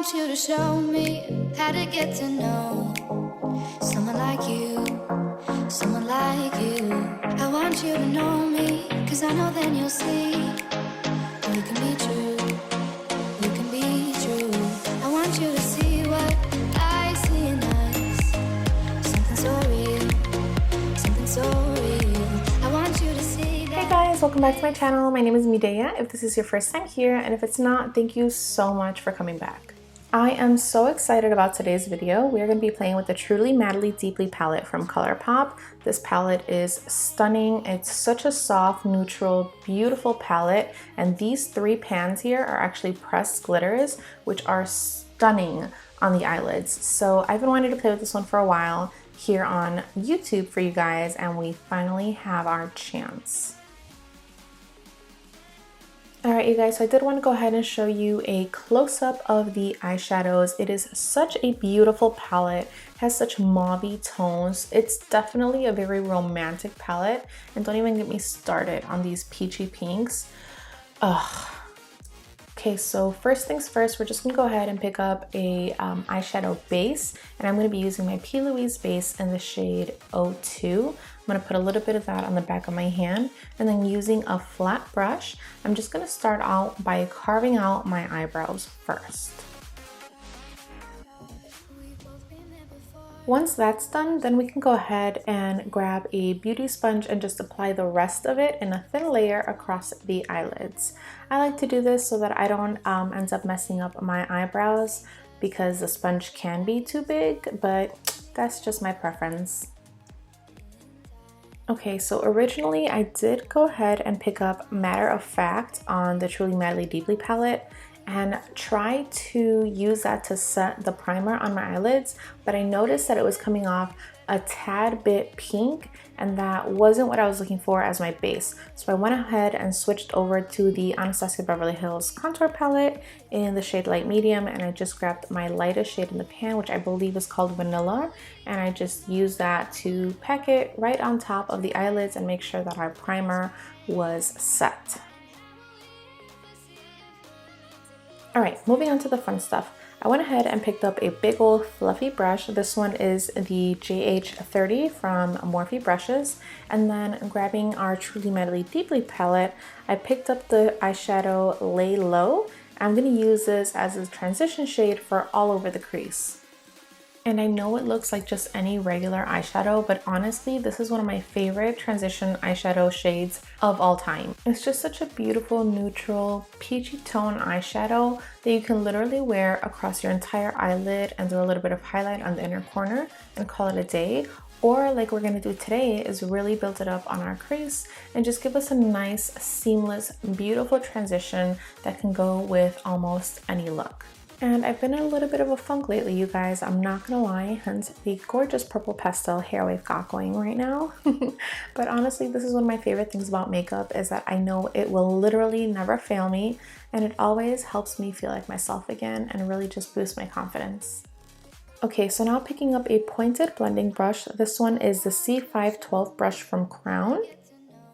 want you to show me how to get to know someone like you, someone like you. I want you to know me, cause I know then you'll see you can be true, you can be true. I want you to see what I see in us, something so real, something so real. I want you to see that. Hey guys, welcome back to my channel. My name is Mireya if this is your first time here, and if it's not, thank you so much for coming back. I am so excited about today's video. We are going to be playing with the Truly Madly Deeply palette from Colourpop. This palette is stunning. It's such a soft, neutral, beautiful palette, and these three pans here are actually pressed glitters, which are stunning on the eyelids. So I've been wanting to play with this one for a while here on YouTube for you guys, and we finally have our chance. Alright you guys, so I did want to go ahead and show you a close-up of the eyeshadows. It is such a beautiful palette, it has such mauvey tones. It's definitely a very romantic palette, and don't even get me started on these peachy pinks. Ugh. Okay, so first things first, we're just going to go ahead and pick up a eyeshadow base, and I'm going to be using my P. Louise base in the shade 02. I'm going to put a little bit of that on the back of my hand, and then using a flat brush, I'm just going to start out by carving out my eyebrows first. Once that's done, then we can go ahead and grab a beauty sponge and just apply the rest of it in a thin layer across the eyelids. I like to do this so that I don't end up messing up my eyebrows because the sponge can be too big, but that's just my preference. Okay, so originally I did go ahead and pick up Matter of Fact on the Truly Madly Deeply palette and try to use that to set the primer on my eyelids, but I noticed that it was coming off a tad bit pink, and that wasn't what I was looking for as my base. So I went ahead and switched over to the Anastasia Beverly Hills contour palette in the shade Light Medium, and I just grabbed my lightest shade in the pan, which I believe is called Vanilla, and I just used that to pack it right on top of the eyelids and make sure that our primer was set. Alright, moving on to the fun stuff. I went ahead and picked up a big old fluffy brush. This one is the JH30 from Morphe Brushes. And then grabbing our Truly Madly Deeply palette, I picked up the eyeshadow Lay Low. I'm going to use this as a transition shade for all over the crease. And I know it looks like just any regular eyeshadow, but honestly, this is one of my favorite transition eyeshadow shades of all time. It's just such a beautiful, neutral, peachy tone eyeshadow that you can literally wear across your entire eyelid and do a little bit of highlight on the inner corner and call it a day. Or like we're gonna do today is really build it up on our crease and just give us a nice, seamless, beautiful transition that can go with almost any look. And I've been in a little bit of a funk lately, you guys, I'm not gonna lie, hence the gorgeous purple pastel hair we've got going right now. But honestly, this is one of my favorite things about makeup, is that I know it will literally never fail me, and it always helps me feel like myself again and really just boost my confidence. Okay, so now picking up a pointed blending brush. This one is the C512 brush from Crown.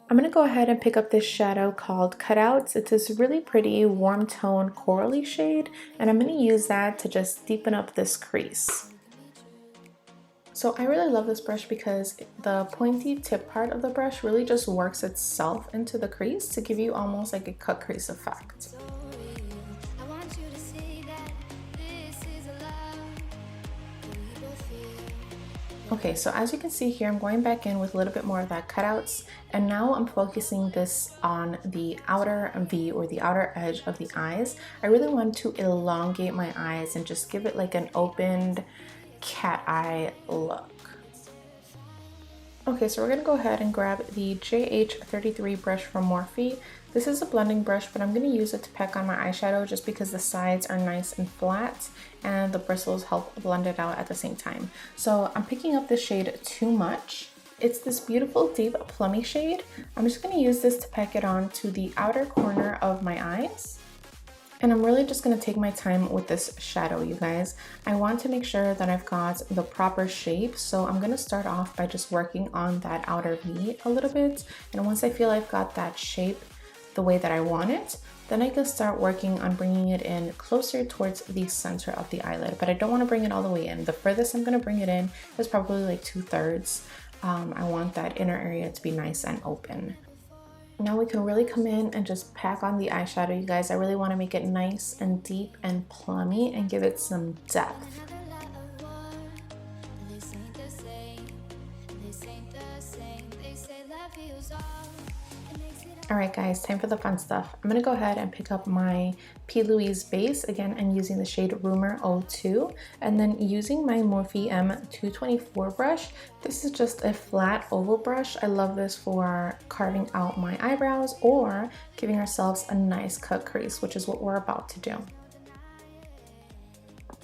I'm going to go ahead and pick up this shadow called Cutouts. It's this really pretty warm tone corally shade, and I'm going to use that to just deepen up this crease. So I really love this brush because the pointy tip part of the brush really just works itself into the crease to give you almost like a cut crease effect. Okay, so as you can see here, I'm going back in with a little bit more of that cutouts, and now I'm focusing this on the outer V or the outer edge of the eyes. I really want to elongate my eyes and just give it like an opened cat eye look. Okay, so we're gonna go ahead and grab the JH33 brush from Morphe. This is a blending brush, but I'm gonna use it to pack on my eyeshadow just because the sides are nice and flat and the bristles help blend it out at the same time. So I'm picking up this shade Too Much. It's this beautiful deep plummy shade. I'm just gonna use this to pack it on to the outer corner of my eyes. And I'm really just going to take my time with this shadow, you guys. I want to make sure that I've got the proper shape, so I'm going to start off by just working on that outer V a little bit. And once I feel I've got that shape the way that I want it, Then I can start working on bringing it in closer towards the center of the eyelid, but I don't want to bring it all the way in. The furthest I'm going to bring it in is probably like 2/3. I want that inner area to be nice and open. Now we can really come in and just pack on the eyeshadow, you guys. I really want to make it nice and deep and plummy and give it some depth. Alright guys, time for the fun stuff. I'm going to go ahead and pick up my P. Louise base. Again, I'm using the shade Rumor 02, and then using my Morphe M224 brush. This is just a flat oval brush. I love this for carving out my eyebrows or giving ourselves a nice cut crease, which is what we're about to do.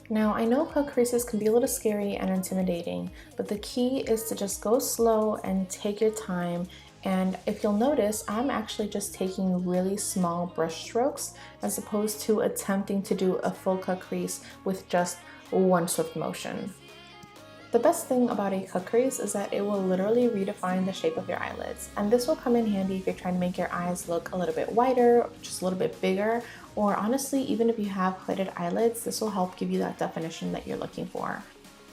Now, I know cut creases can be a little scary and intimidating, but the key is to just go slow and take your time. And if you'll notice, I'm actually just taking really small brush strokes as opposed to attempting to do a full cut crease with just one swift motion. The best thing about a cut crease is that it will literally redefine the shape of your eyelids. And this will come in handy if you're trying to make your eyes look a little bit wider, just a little bit bigger, or honestly, even if you have hooded eyelids, this will help give you that definition that you're looking for.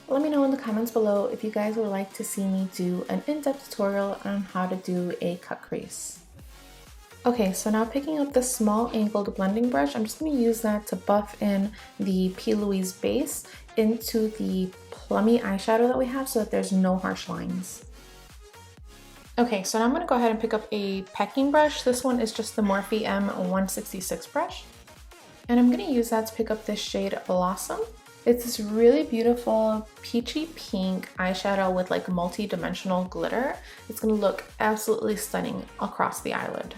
Let me know in the comments below if you guys would like to see me do an in-depth tutorial on how to do a cut crease. Okay, so now picking up this small angled blending brush, I'm just going to use that to buff in the P. Louise base into the plummy eyeshadow that we have so that there's no harsh lines. Okay, so now I'm going to go ahead and pick up a packing brush. This one is just the Morphe M166 brush. And I'm going to use that to pick up this shade Blossom. It's this really beautiful peachy pink eyeshadow with like multi-dimensional glitter. It's going to look absolutely stunning across the eyelid.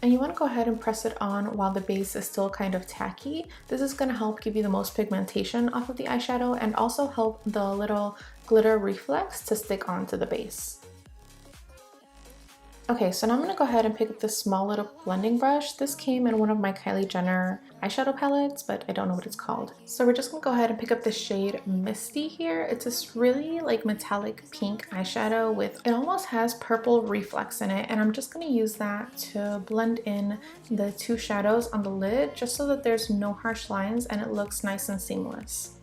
And you want to go ahead and press it on while the base is still kind of tacky. This is going to help give you the most pigmentation off of the eyeshadow and also help the little glitter reflex to stick onto the base. Okay, so now I'm going to go ahead and pick up this small little blending brush. This came in one of my Kylie Jenner eyeshadow palettes, but I don't know what it's called. So we're just going to go ahead and pick up the shade Misty here. It's this really like metallic pink eyeshadow with, it almost has purple reflex in it. And I'm just going to use that to blend in the two shadows on the lid just so that there's no harsh lines and it looks nice and seamless.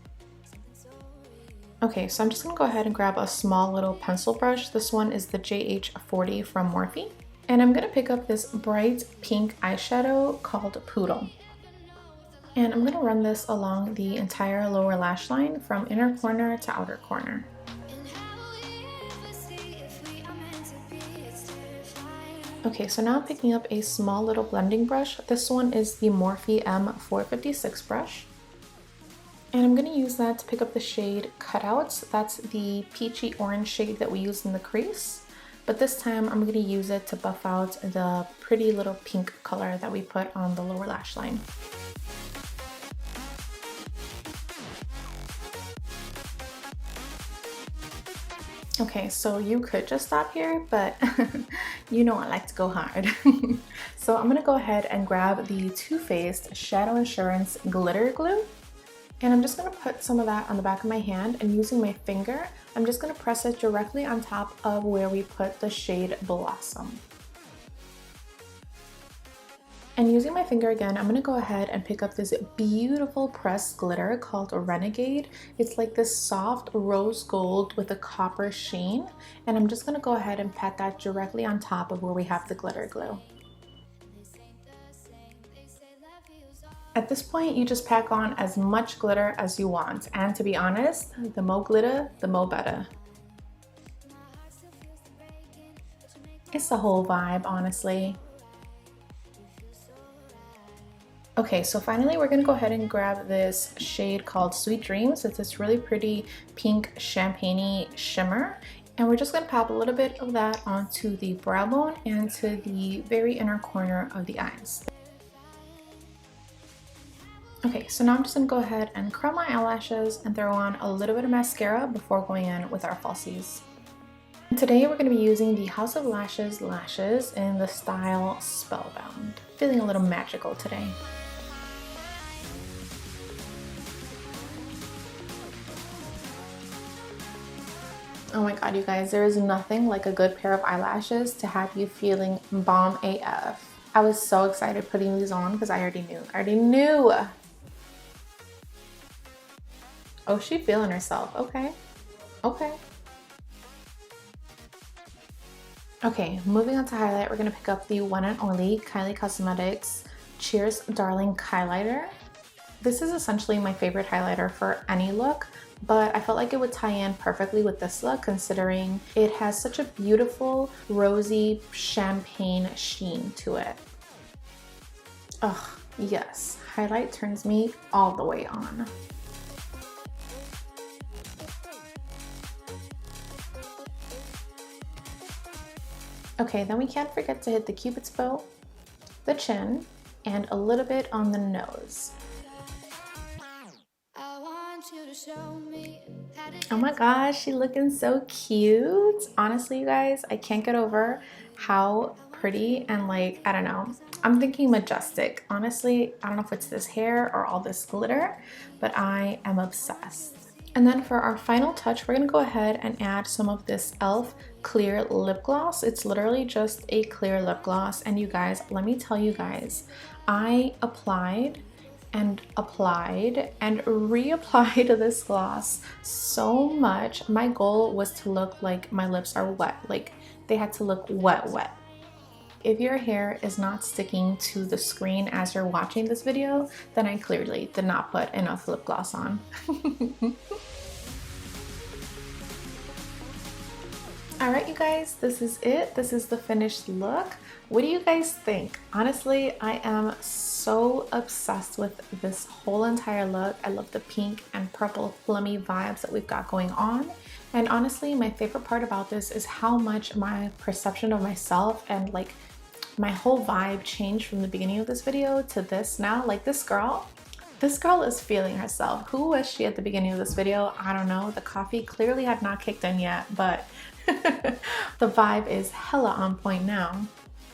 Okay, so I'm just going to go ahead and grab a small little pencil brush. This one is the JH40 from Morphe. And I'm going to pick up this bright pink eyeshadow called Poodle. And I'm going to run this along the entire lower lash line from inner corner to outer corner. Okay, so now I'm picking up a small little blending brush. This one is the Morphe M456 brush. And I'm going to use that to pick up the shade Cutouts. That's the peachy orange shade that we used in the crease. But this time I'm going to use it to buff out the pretty little pink color that we put on the lower lash line. Okay, so you could just stop here, but you know I like to go hard. So I'm going to go ahead and grab the Too Faced Shadow Insurance Glitter Glue. And I'm just going to put some of that on the back of my hand, and using my finger, I'm just going to press it directly on top of where we put the shade Blossom. And using my finger again, I'm going to go ahead and pick up this beautiful pressed glitter called Renegade. It's like this soft rose gold with a copper sheen. And I'm just going to go ahead and pat that directly on top of where we have the glitter glue. At this point, you just pack on as much glitter as you want. And to be honest, the more glitter, the more better. It's the whole vibe, honestly. Okay, so finally we're gonna go ahead and grab this shade called Sweet Dreams. It's this really pretty pink champagne-y shimmer. And we're just gonna pop a little bit of that onto the brow bone and to the very inner corner of the eyes. Okay, so now I'm just gonna go ahead and curl my eyelashes and throw on a little bit of mascara before going in with our falsies. Today we're gonna be using the House of Lashes lashes in the style Spellbound. Feeling a little magical today. Oh my god, you guys, there is nothing like a good pair of eyelashes to have you feeling bomb AF. I was so excited putting these on because I already knew. Oh, she feeling herself. Okay. Okay. Okay, moving on to highlight, we're gonna pick up the one and only Kylie Cosmetics Cheers Darling Highlighter. This is essentially my favorite highlighter for any look, but I felt like it would tie in perfectly with this look considering it has such a beautiful rosy champagne sheen to it. Ugh, yes, highlight turns me all the way on. Okay, then we can't forget to hit the Cupid's bow, the chin, and a little bit on the nose. Oh my gosh, she's looking so cute. Honestly, you guys, I can't get over how pretty and like, I don't know, I'm thinking majestic. Honestly, I don't know if it's this hair or all this glitter, but I am obsessed. And then for our final touch, we're gonna go ahead and add some of this e.l.f. clear lip gloss. It's literally just a clear lip gloss. And you guys, let me tell you guys, I applied and reapplied this gloss so much. My goal was to look like my lips are wet, like they had to look wet. If your hair is not sticking to the screen as you're watching this video, then I clearly did not put enough lip gloss on. Alright, you guys, this is it. This is the finished look. What do you guys think? Honestly, I am so obsessed with this whole entire look. I love the pink and purple flummy vibes that we've got going on. And honestly, my favorite part about this is how much my perception of myself and like my whole vibe changed from the beginning of this video to this now. Like this girl is feeling herself. Who was she at the beginning of this video? I don't know. The coffee clearly had not kicked in yet, but the vibe is hella on point now.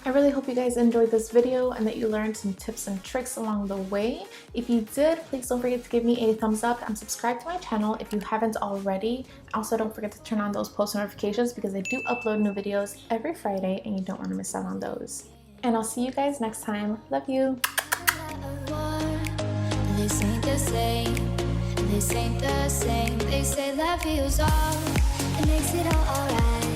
I really hope you guys enjoyed this video and that you learned some tips and tricks along the way. If you did, please don't forget to give me a thumbs up and subscribe to my channel if you haven't already. Also, don't forget to turn on those post notifications because I do upload new videos every Friday and you don't want to miss out on those. And I'll see you guys next time. Love you. This ain't the same, this ain't the same. They say love heals all, it makes it all alright.